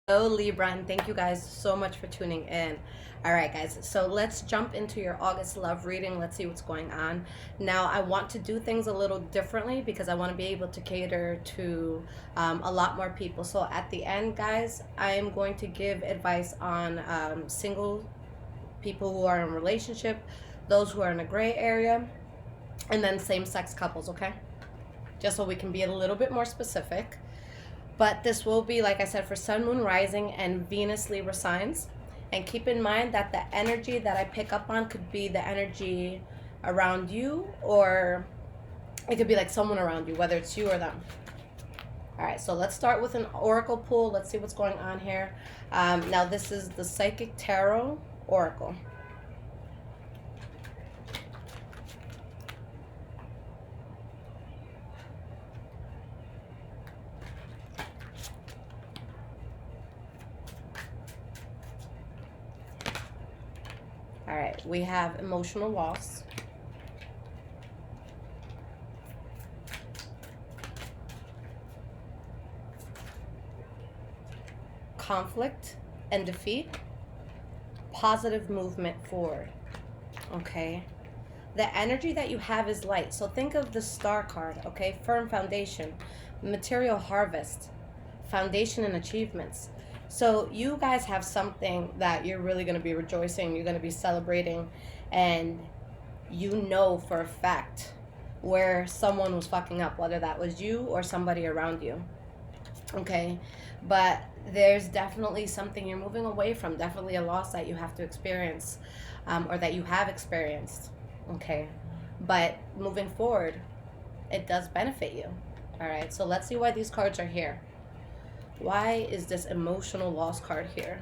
Hello Libra, and thank you guys so much for tuning in. All right guys, so let's jump into your August love reading. Let's see what's going on. Now I want to do things a little differently because I want to be able to cater to a lot more people. So at the end guys, I am going to give advice on single people who are in a relationship, those who are in a gray area, and then same-sex couples, okay? Just so we can be a little bit more specific. But this will be, like I said, for Sun, Moon, Rising, and Venus Libra signs. And keep in mind that the energy that I pick up on could be the energy around you, or it could be like someone around you, whether it's you or them. All right, so let's start with an oracle pull. Let's see what's going on here. Now, this is the Psychic Tarot Oracle. All right, we have emotional loss, conflict and defeat, positive movement forward. Okay, the energy that you have is light. So think of the star card, okay? Firm foundation, material harvest, foundation and achievements. So you guys have something that you're really going to be rejoicing, you're going to be celebrating, and you know for a fact where someone was fucking up, whether that was you or somebody around you. Okay, but there's definitely something you're moving away from, definitely a loss that you have to experience, or that you have experienced. Okay, but moving forward, it does benefit you. All right, so let's see why these cards are here. Why is this emotional loss card here?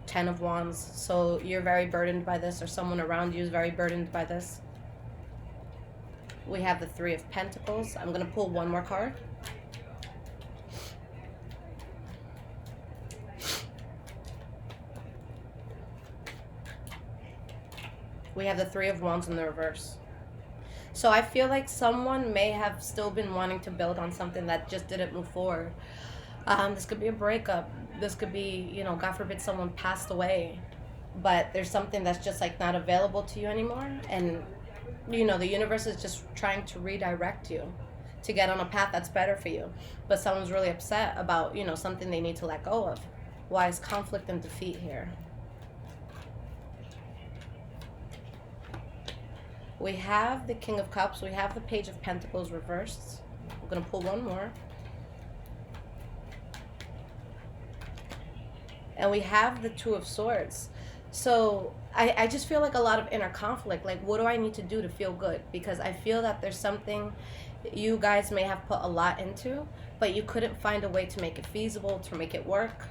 Ten of Wands. So you're very burdened by this, or someone around you is very burdened by this. We have the Three of Pentacles. I'm going to pull one more card. We have the Three of Wands in the reverse. So I feel like someone may have still been wanting to build on something that just didn't move forward. This could be a breakup. This could be, you know, God forbid someone passed away. But there's something that's just like not available to you anymore. And, you know, the universe is just trying to redirect you to get on a path that's better for you. But someone's really upset about, you know, something they need to let go of. Why is conflict and defeat here? We have the King of Cups. We have the Page of Pentacles reversed. I'm going to pull one more. And we have the Two of Swords. So I just feel like a lot of inner conflict. Like, what do I need to do to feel good? Because I feel that there's something you guys may have put a lot into, but you couldn't find a way to make it feasible, to make it work.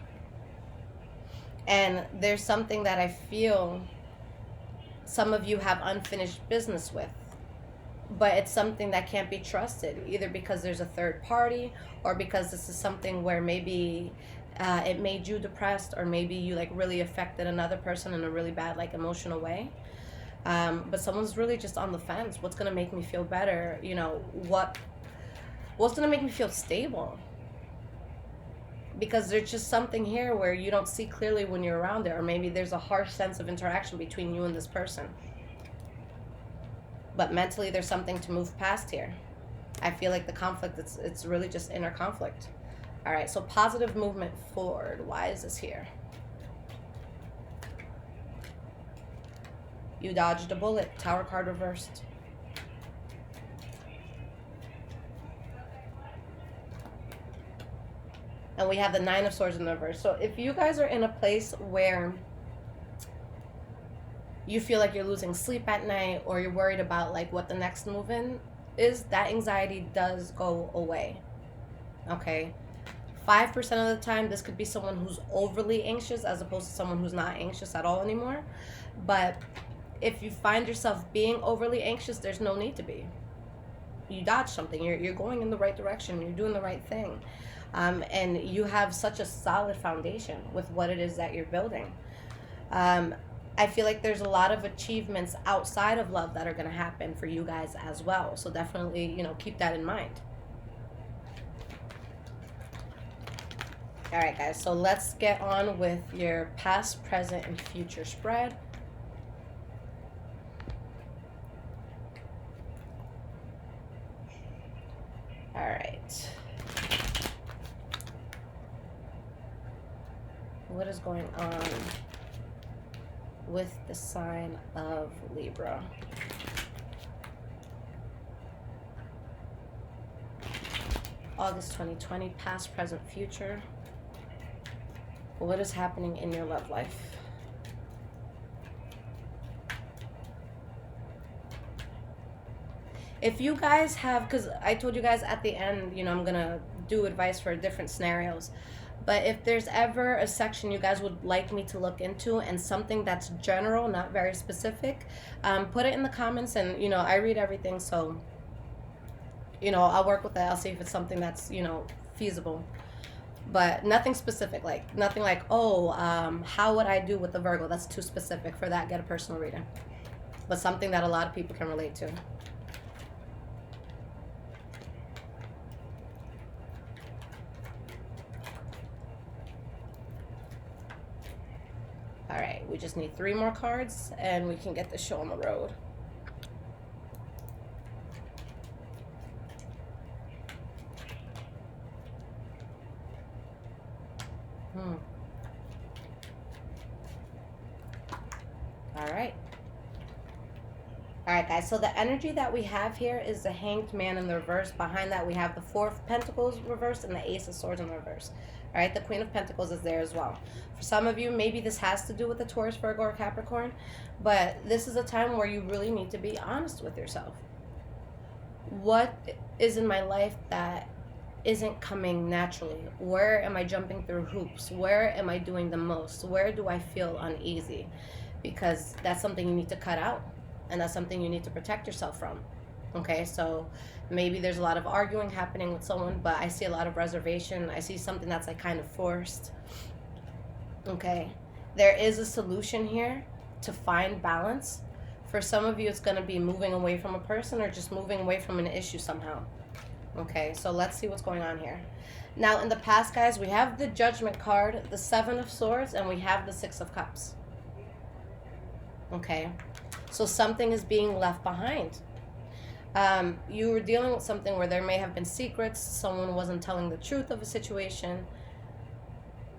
And there's something that I feel some of you have unfinished business with, but it's something that can't be trusted, either because there's a third party, or because this is something where maybe it made you depressed, or maybe you like really affected another person in a really bad like emotional way. But someone's really just on the fence. What's gonna make me feel better? You know, what's gonna make me feel stable? Because there's just something here where you don't see clearly when you're around it, or maybe there's a harsh sense of interaction between you and this person. But mentally, there's something to move past here. I feel like the conflict, it's really just inner conflict. All right, so positive movement forward. Why is this here? You dodged a bullet. Tower card reversed. And we have the Nine of Swords in the reverse. So if you guys are in a place where you feel like you're losing sleep at night, or you're worried about like what the next move in is, that anxiety does go away. Okay? 5% of the time, this could be someone who's overly anxious as opposed to someone who's not anxious at all anymore. But if you find yourself being overly anxious, there's no need to be. You dodged something. You're going in the right direction. You're doing the right thing. And you have such a solid foundation with what it is that you're building. I feel like there's a lot of achievements outside of love that are going to happen for you guys as well. So definitely, you know, keep that in mind. All right, guys, so let's get on with your past, present, and future spread. All right. What is going on with the sign of Libra? August 2020, past, present, future. What is happening in your love life? If you guys have, because I told you guys at the end, I'm going to do advice for different scenarios. But if there's ever a section you guys would like me to look into and something that's general, not very specific, put it in the comments. And, I read everything. So, I'll work with that. I'll see if it's something that's, feasible. But nothing specific, nothing like, how would I do with the Virgo? That's too specific for that. Get a personal reading. But something that a lot of people can relate to. All right, we just need 3 more cards and we can get the show on the road. All right, guys, so the energy that we have here is the Hanged Man in the reverse. Behind that, we have the 4 of Pentacles reversed and the Ace of Swords in the reverse. All right, the Queen of Pentacles is there as well. For some of you, maybe this has to do with the Taurus, Virgo, or Capricorn, but this is a time where you really need to be honest with yourself. What is in my life that isn't coming naturally? Where am I jumping through hoops? Where am I doing the most? Where do I feel uneasy? Because that's something you need to cut out. And that's something you need to protect yourself from. Okay, so maybe there's a lot of arguing happening with someone, but I see a lot of reservation. I see something that's kind of forced. Okay, there is a solution here to find balance. For some of you, it's going to be moving away from a person or just moving away from an issue somehow. Okay, so let's see what's going on here. Now, in the past, guys, we have the Judgment card, the 7 of Swords, and we have the 6 of Cups. Okay. So something is being left behind. You were dealing with something where there may have been secrets. Someone wasn't telling the truth of a situation.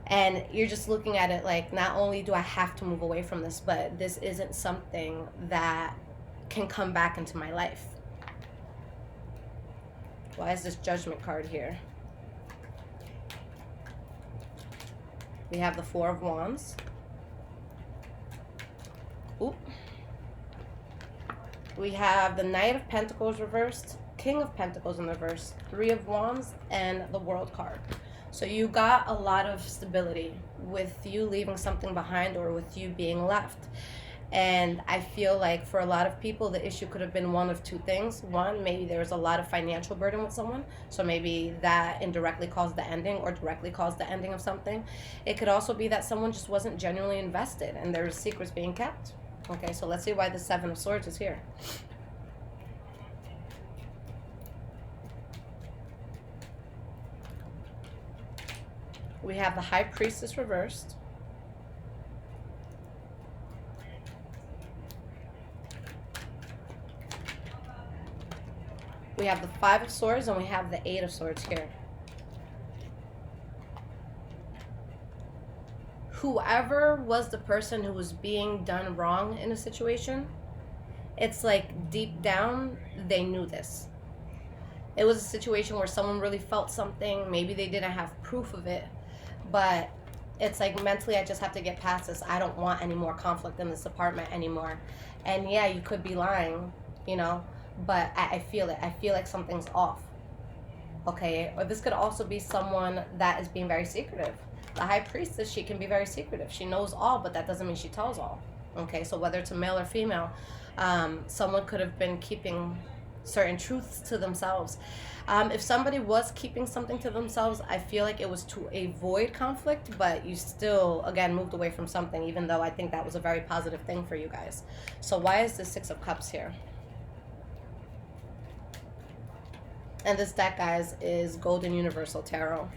And you're just looking at it like, not only do I have to move away from this, but this isn't something that can come back into my life. Why is this Judgment card here? We have the 4 of Wands. Oop. We have the Knight of Pentacles reversed, King of Pentacles in reverse, 3 of Wands, and the World card. So you got a lot of stability with you leaving something behind or with you being left. And I feel like for a lot of people, the issue could have been one of 2 things. One, maybe there was a lot of financial burden with someone. So maybe that indirectly caused the ending or directly caused the ending of something. It could also be that someone just wasn't genuinely invested and there were secrets being kept. Okay, so let's see why the 7 of Swords is here. We have the High Priestess reversed. We have the 5 of Swords and we have the 8 of Swords here. Whoever was the person who was being done wrong in a situation, it's like deep down, they knew this. It was a situation where someone really felt something. Maybe they didn't have proof of it, but it's like mentally, I just have to get past this. I don't want any more conflict in this apartment anymore. And yeah, you could be lying, but I feel it. I feel like something's off. Okay, or this could also be someone that is being very secretive. The High Priestess, she can be very secretive. She knows all, but that doesn't mean she tells all. Okay, so whether it's a male or female, someone could have been keeping certain truths to themselves. If somebody was keeping something to themselves, I feel like it was to avoid conflict, but you still, again, moved away from something, even though I think that was a very positive thing for you guys. So why is the 6 of Cups here? And this deck, guys, is Golden Universal Tarot.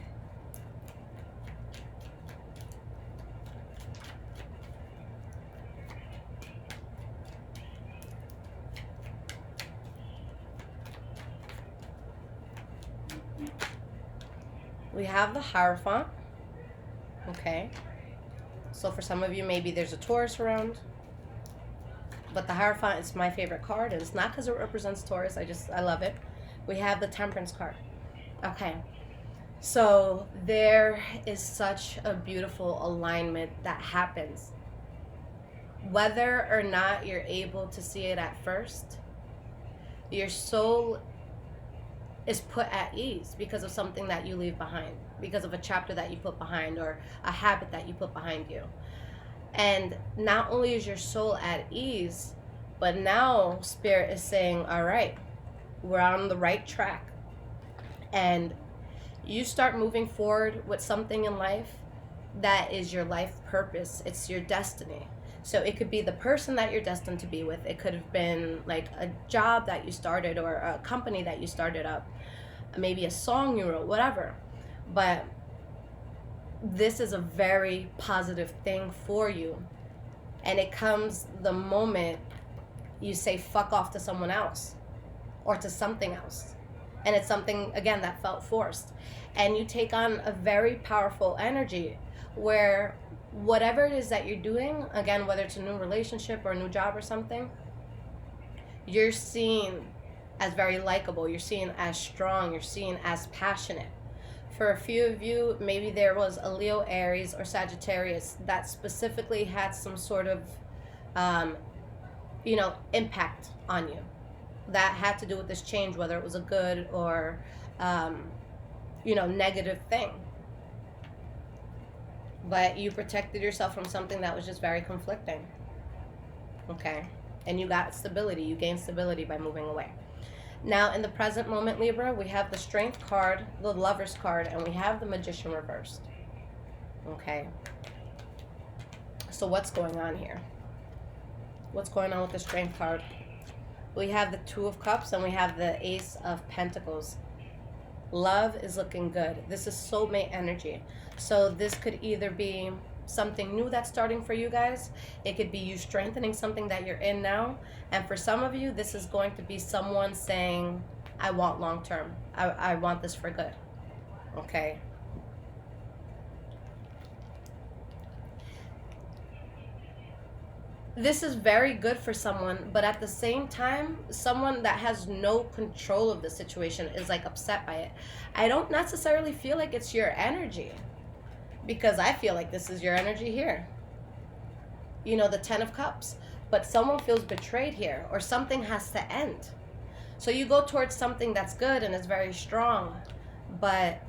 We have the Hierophant. Okay. So for some of you, maybe there's a Taurus around. But the Hierophant is my favorite card. And it's not because it represents Taurus. I love it. We have the Temperance card. Okay. So there is such a beautiful alignment that happens. Whether or not you're able to see it at first, your soul is put at ease because of something that you leave behind, because of a chapter that you put behind, or a habit that you put behind you. And not only is your soul at ease, but now Spirit is saying, all right, we're on the right track. And you start moving forward with something in life that is your life purpose. It's your destiny. So it could be the person that you're destined to be with. It could have been like a job that you started, or a company that you started up, maybe a song you wrote, whatever. But this is a very positive thing for you. And it comes the moment you say fuck off to someone else or to something else. And it's something, again, that felt forced. And you take on a very powerful energy where whatever it is that you're doing, again, whether it's a new relationship or a new job or something, you're seen as very likable. You're seen as strong. You're seen as passionate. For a few of you, maybe there was a Leo, Aries, or Sagittarius that specifically had some sort of, impact on you that had to do with this change, whether it was a good or, negative thing. But you protected yourself from something that was just very conflicting. Okay? And you got stability. You gained stability by moving away. Now, in the present moment, Libra, we have the Strength card, the Lover's card, and we have the Magician reversed. Okay? So what's going on here? What's going on with the Strength card? We have the Two of Cups, and we have the Ace of Pentacles. Love is looking good. This is soulmate energy. So this could either be something new that's starting for you guys. It could be you strengthening something that you're in now. And for some of you, this is going to be someone saying, I want long term. I want this for good. Okay? This is very good for someone, but at the same time, someone that has no control of the situation is like upset by it. I don't necessarily feel like it's your energy, because I feel like this is your energy here. The Ten of Cups. But someone feels betrayed here, or something has to end. So you go towards something that's good and is very strong, but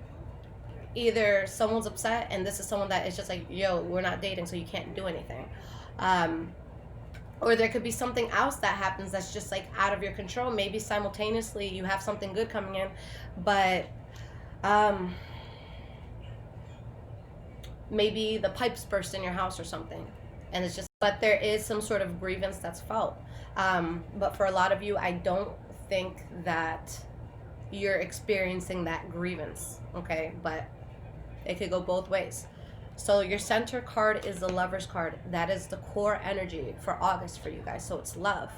either someone's upset, and this is someone that is just like, yo, we're not dating, so you can't do anything. Or there could be something else that happens that's just like out of your control. Maybe simultaneously you have something good coming in, but maybe the pipes burst in your house or something, and it's just, but there is some sort of grievance that's felt. But for a lot of you, I don't think that you're experiencing that grievance, okay? But it could go both ways. So your center card is the Lover's card. That is the core energy for August for you guys. So it's love.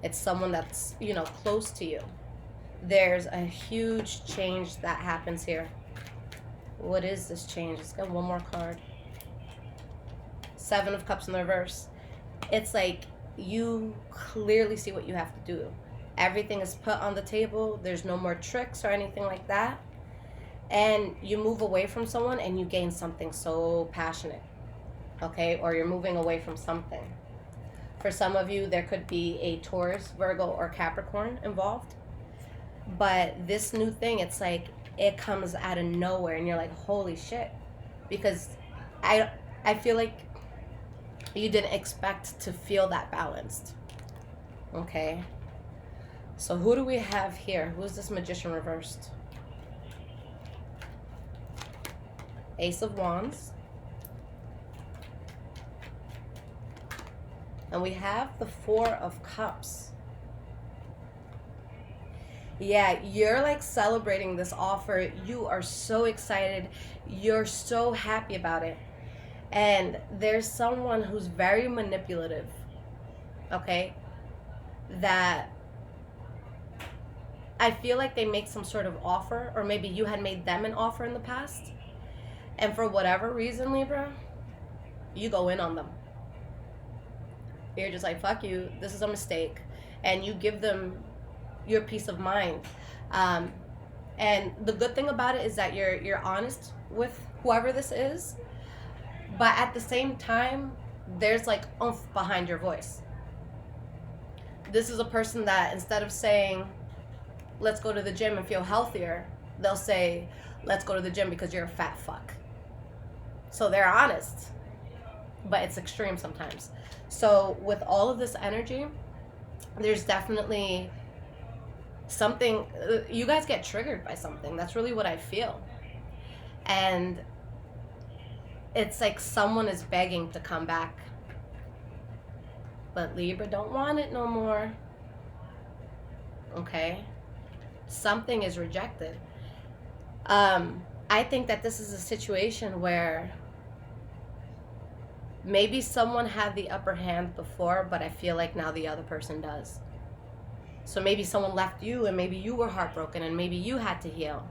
It's someone that's, close to you. There's a huge change that happens here. What is this change? Let's get one more card. Seven of Cups in the reverse. It's like you clearly see what you have to do. Everything is put on the table. There's no more tricks or anything like that. And you move away from someone and you gain something so passionate, okay? Or you're moving away from something. For some of you, there could be a Taurus, Virgo, or Capricorn involved. But this new thing, it's like it comes out of nowhere and you're like, holy shit. Because I feel like you didn't expect to feel that balanced, okay? So who do we have here? Who's this Magician reversed? Ace of Wands. And we have the Four of Cups. Yeah, you're like celebrating this offer. You are so excited. You're so happy about it. And there's someone who's very manipulative, okay? That I feel like they make some sort of offer, or maybe you had made them an offer in the past, and for whatever reason, Libra, you go in on them. You're just like, fuck you, this is a mistake, and you give them your peace of mind. And the good thing about it is that you're honest with whoever this is, but at the same time, there's like oomph behind your voice. This is a person that instead of saying, let's go to the gym and feel healthier, they'll say, let's go to the gym because you're a fat fuck. So they're honest, but it's extreme sometimes. So with all of this energy, there's definitely something, you guys get triggered by something. That's really what I feel. And it's like someone is begging to come back. But Libra don't want it no more. Okay? Something is rejected. I think that this is a situation where maybe someone had the upper hand before, but I feel like now the other person does. So maybe someone left you and maybe you were heartbroken and maybe you had to heal.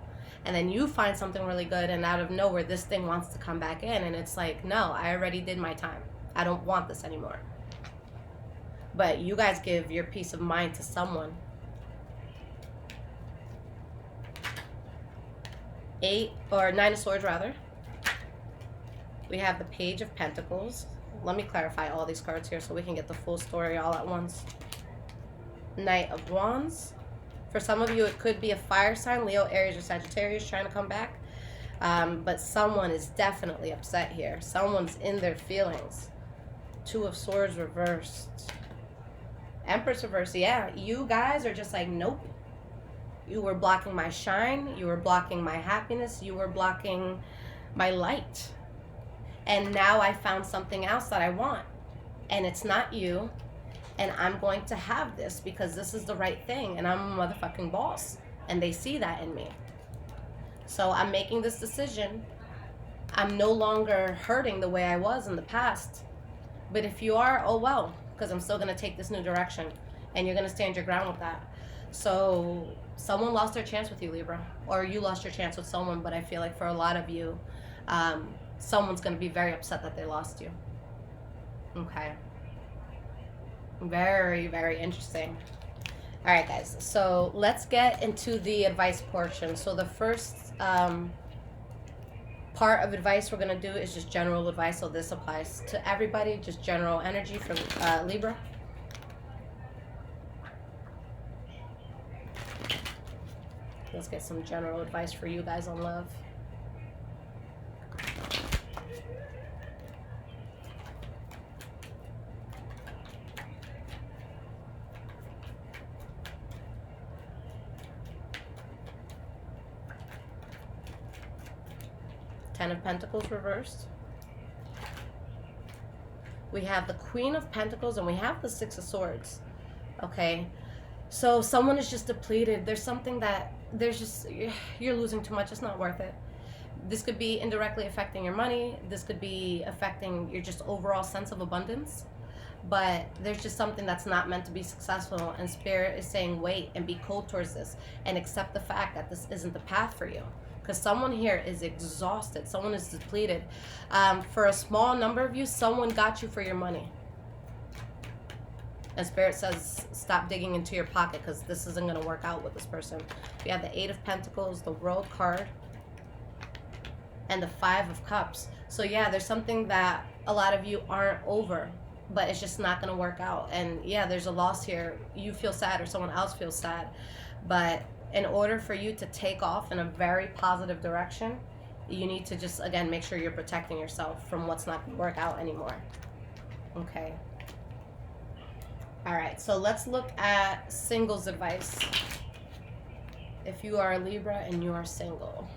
And then you find something really good and out of nowhere this thing wants to come back in and it's like, no, I already did my time. I don't want this anymore. But you guys give your peace of mind to someone. 9 of Swords rather. We have the Page of Pentacles. Let me clarify all these cards here so we can get the full story all at once. Knight of Wands. For some of you, it could be a fire sign, Leo, Aries, or Sagittarius trying to come back. But someone is definitely upset here. Someone's in their feelings. 2 of Swords reversed. Empress reversed. Yeah, you guys are just like, nope. You were blocking my shine. You were blocking my happiness. You were blocking my light. And now I found something else that I want. And it's not you. And I'm going to have this because this is the right thing. And I'm a motherfucking boss. And they see that in me. So I'm making this decision. I'm no longer hurting the way I was in the past. But if you are, oh well. Because I'm still going to take this new direction. And you're going to stand your ground with that. So someone lost their chance with you, Libra. Or you lost your chance with someone. But I feel like for a lot of you, someone's going to be very upset that they lost you. Okay. Very, very interesting. All right, guys. So let's get into the advice portion. So the first part of advice we're going to do is just general advice. So this applies to everybody, just general energy for Libra. Let's get some general advice for you guys on love. Ten of Pentacles reversed. We have the Queen of Pentacles and we have the Six of Swords. Okay, so someone is just depleted. There's something that you're losing too much. It's not worth it. This could be indirectly affecting your money. This could be affecting your just overall sense of abundance. But there's just something that's not meant to be successful. And Spirit is saying wait and be cold towards this and accept the fact that this isn't the path for you. Because someone here is exhausted. Someone is depleted. For a small number of you, someone got you for your money. And Spirit says, stop digging into your pocket because this isn't going to work out with this person. We have the 8 of Pentacles, the World card, and the 5 of Cups. So yeah, there's something that a lot of you aren't over, but it's just not going to work out. And yeah, there's a loss here. You feel sad or someone else feels sad. But in order for you to take off in a very positive direction, you need to just, again, make sure you're protecting yourself from what's not going to work out anymore. Okay. All right, so let's look at singles advice. If you are a Libra and you are single.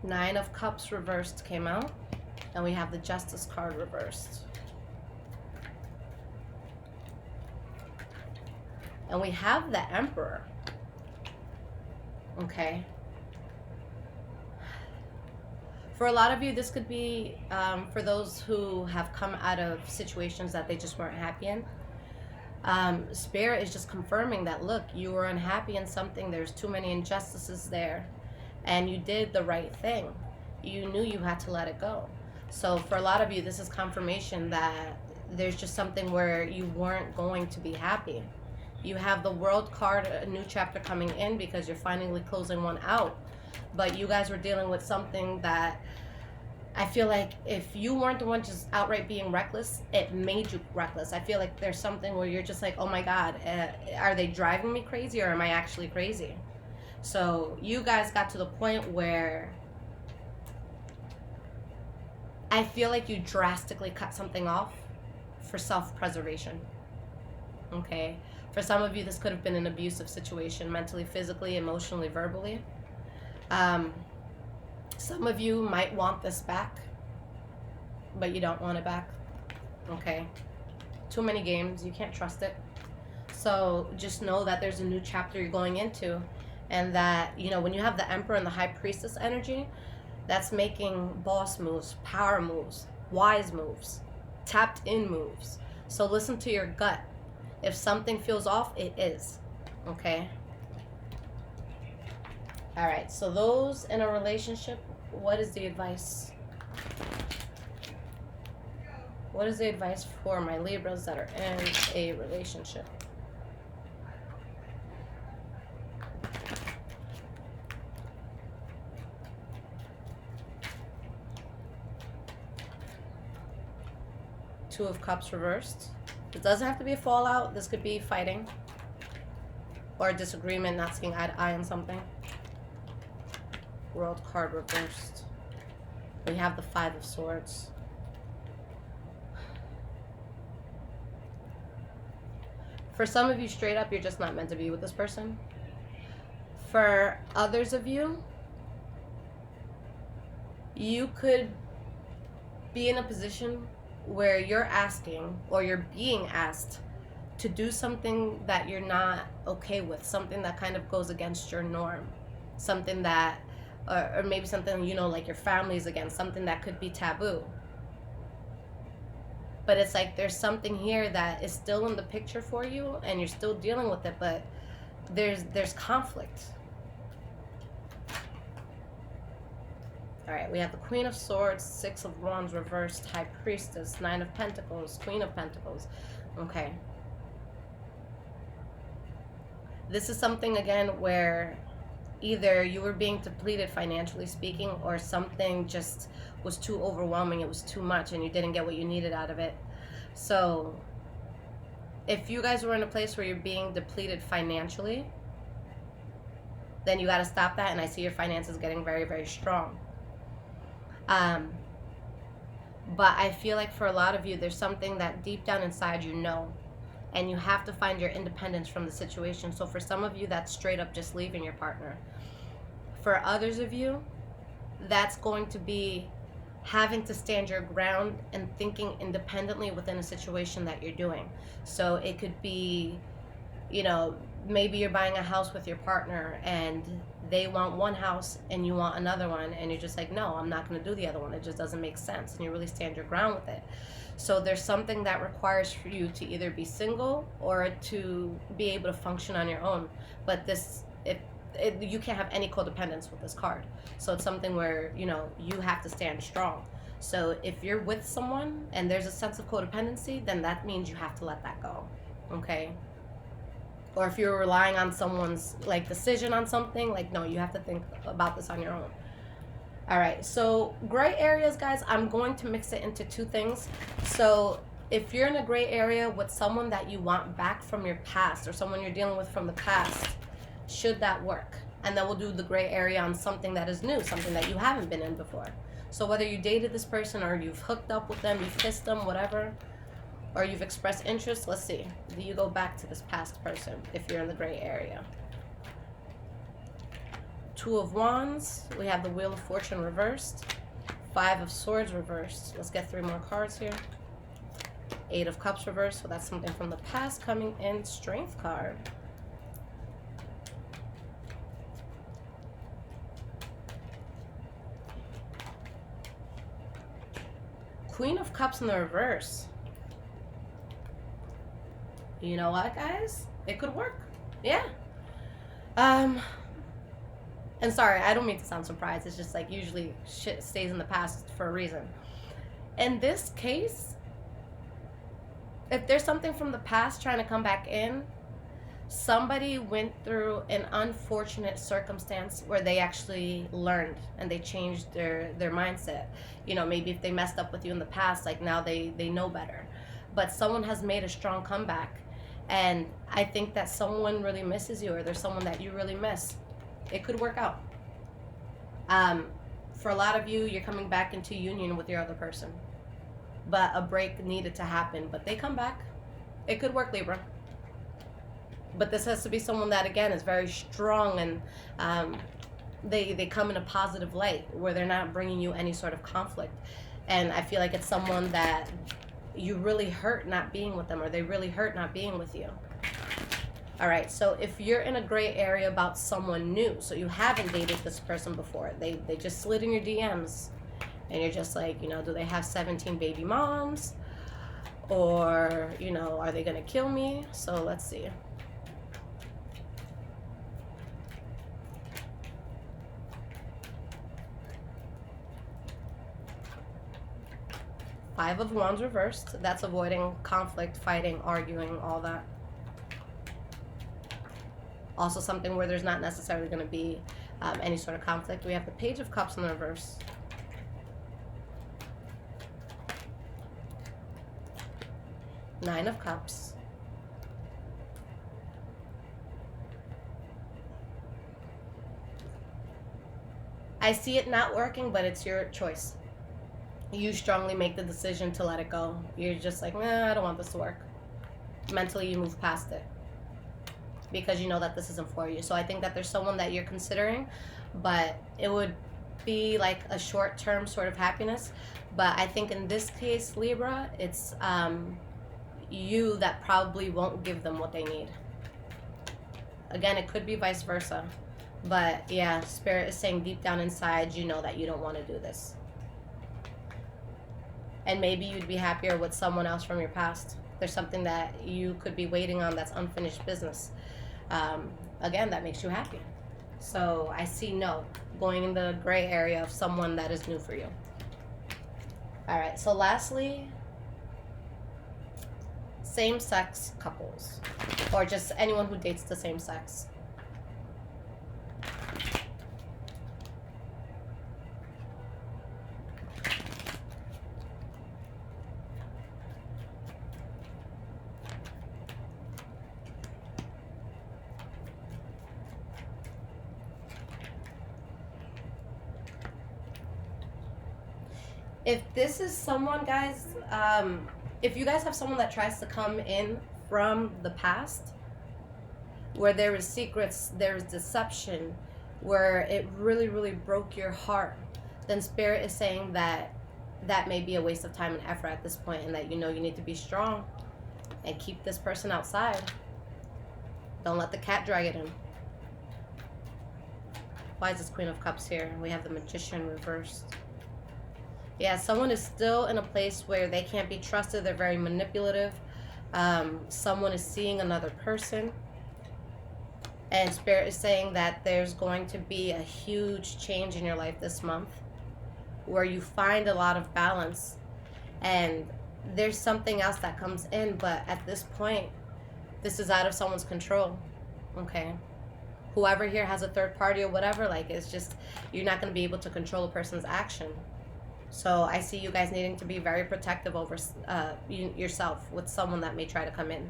Nine of Cups reversed came out, and we have the Justice card reversed. And we have the Emperor. Okay. For a lot of you, this could be for those who have come out of situations that they just weren't happy in. Spirit is just confirming that, look, you were unhappy in something. There's too many injustices there. And you did the right thing. You knew you had to let it go. So for a lot of you, this is confirmation that there's just something where you weren't going to be happy. You have the World card, a new chapter coming in because you're finally closing one out. But you guys were dealing with something that I feel like if you weren't the one just outright being reckless, it made you reckless. I feel like there's something where you're just like, oh my God, are they driving me crazy or am I actually crazy? So you guys got to the point where I feel like you drastically cut something off for self-preservation. Okay? For some of you, this could have been an abusive situation, mentally, physically, emotionally, verbally. Some of you might want this back, but you don't want it back. Okay? Too many games. You can't trust it. So just know that there's a new chapter you're going into, and that, you know, when you have the Emperor and the High Priestess energy, that's making boss moves, power moves, wise moves, tapped in moves. So listen to your gut. If something feels off, it is. Okay? All right, so those in a relationship, what is the advice? What is the advice for my Libras that are in a relationship? Two of Cups reversed. It doesn't have to be a fallout. This could be fighting or a disagreement, not seeing eye to eye on something. World card reversed. We have the Five of Swords. For some of you, straight up, you're just not meant to be with this person. For others of you, you could be in a position where you're asking or you're being asked to do something that you're not okay with, something that kind of goes against your norm, something that, or maybe something, you know, like your family's against, something that could be taboo. But it's like there's something here that is still in the picture for you and you're still dealing with it, but there's conflict. All right, we have the Queen of Swords, Six of Wands reversed, High Priestess, Nine of Pentacles, Queen of Pentacles. Okay. This is something, again, where either you were being depleted financially speaking, or something just was too overwhelming, it was too much, and you didn't get what you needed out of it. So if you guys were in a place where you're being depleted financially, then you got to stop that, and I see your finances getting very, very strong. But I feel like for a lot of you, there's something that deep down inside you know, and you have to find your independence from the situation. So for some of you, that's straight up just leaving your partner. For others of you, that's going to be having to stand your ground and thinking independently within a situation that you're doing. So it could be, you know, maybe you're buying a house with your partner and they want one house and you want another one, and you're just like, no, I'm not going to do the other one. It just doesn't make sense. And you really stand your ground with it. So there's something that requires for you to either be single or to be able to function on your own. But this, you can't have any codependence with this card. So it's something where, you know, you have to stand strong. So if you're with someone and there's a sense of codependency, then that means you have to let that go. Okay? Or if you're relying on someone's like decision on something, like, no, you have to think about this on your own. All right, so gray areas, guys, I'm going to mix it into two things. So if you're in a gray area with someone that you want back from your past, or someone you're dealing with from the past, should that work? And then we'll do the gray area on something that is new, something that you haven't been in before. So whether you dated this person or you've hooked up with them, you've kissed them, whatever, or you've expressed interest, let's see. Do you go back to this past person if you're in the gray area? Two of Wands. We have the Wheel of Fortune reversed. Five of Swords reversed. Let's get three more cards here. Eight of Cups reversed. So that's something from the past coming in. Strength card. Queen of Cups in the reverse. You know what, guys? It could work. Yeah. And sorry, I don't mean to sound surprised. It's just like usually shit stays in the past for a reason. In this case, if there's something from the past trying to come back in, somebody went through an unfortunate circumstance where they actually learned and they changed their mindset. You know, maybe if they messed up with you in the past, like now they know better. But someone has made a strong comeback. And I think that someone really misses you, or there's someone that you really miss. It could work out. For a lot of you, you're coming back into union with your other person. But a break needed to happen. But they come back. It could work, Libra. But this has to be someone that, again, is very strong, and they come in a positive light where they're not bringing you any sort of conflict. And I feel like it's someone that you really hurt not being with them, or they really hurt not being with you. All right, so if you're in a gray area about someone new, so you haven't dated this person before, they just slid in your DMs, and you're just like, you know, do they have 17 baby moms? Or, you know, are they going to kill me? So let's see. Five of Wands reversed. That's avoiding conflict, fighting, arguing, all that. Also something where there's not necessarily going to be any sort of conflict. We have the Page of Cups in the reverse. Nine of Cups. I see it not working, but it's your choice. You strongly make the decision to let it go. You're just like, nah, I don't want this to work. Mentally, you move past it because you know that this isn't for you. So I think that there's someone that you're considering, but it would be like a short-term sort of happiness. But I think in this case, Libra, it's you that probably won't give them what they need. Again, it could be vice versa. But yeah, Spirit is saying deep down inside, you know that you don't want to do this. And maybe you'd be happier with someone else from your past. There's something that you could be waiting on that's unfinished business. Again, that makes you happy. So I see no, going in the gray area of someone that is new for you. All right, so lastly, same-sex couples. Or just anyone who dates the same sex. If this is someone, guys, if you guys have someone that tries to come in from the past, where there is secrets, there is deception, where it really, really broke your heart, then Spirit is saying that that may be a waste of time and effort at this point, and that you know you need to be strong and keep this person outside. Don't let the cat drag it in. Why is this Queen of Cups here? We have the Magician reversed. Yeah, someone is still in a place where they can't be trusted. They're very manipulative. Someone is seeing another person. And Spirit is saying that there's going to be a huge change in your life this month where you find a lot of balance. And there's something else that comes in. But at this point, this is out of someone's control. Okay? Whoever here has a third party or whatever, like, it's just, you're not going to be able to control a person's action. So I see you guys needing to be very protective over yourself with someone that may try to come in.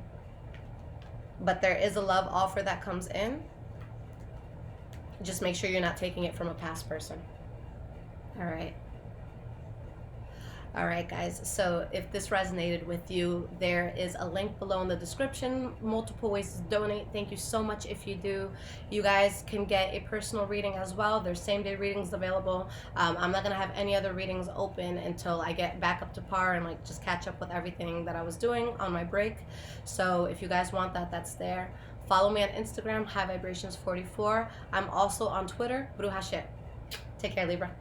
But there is a love offer that comes in. Just make sure you're not taking it from a past person. All right. All right, guys. So if this resonated with you, there is a link below in the description. Multiple ways to donate. Thank you so much if you do. You guys can get a personal reading as well. There's same-day readings available. I'm not going to have any other readings open until I get back up to par and like just catch up with everything that I was doing on my break. So if you guys want that, that's there. Follow me on Instagram, High Vibrations 44. I'm also on Twitter, Bruja Shit. Take care, Libra.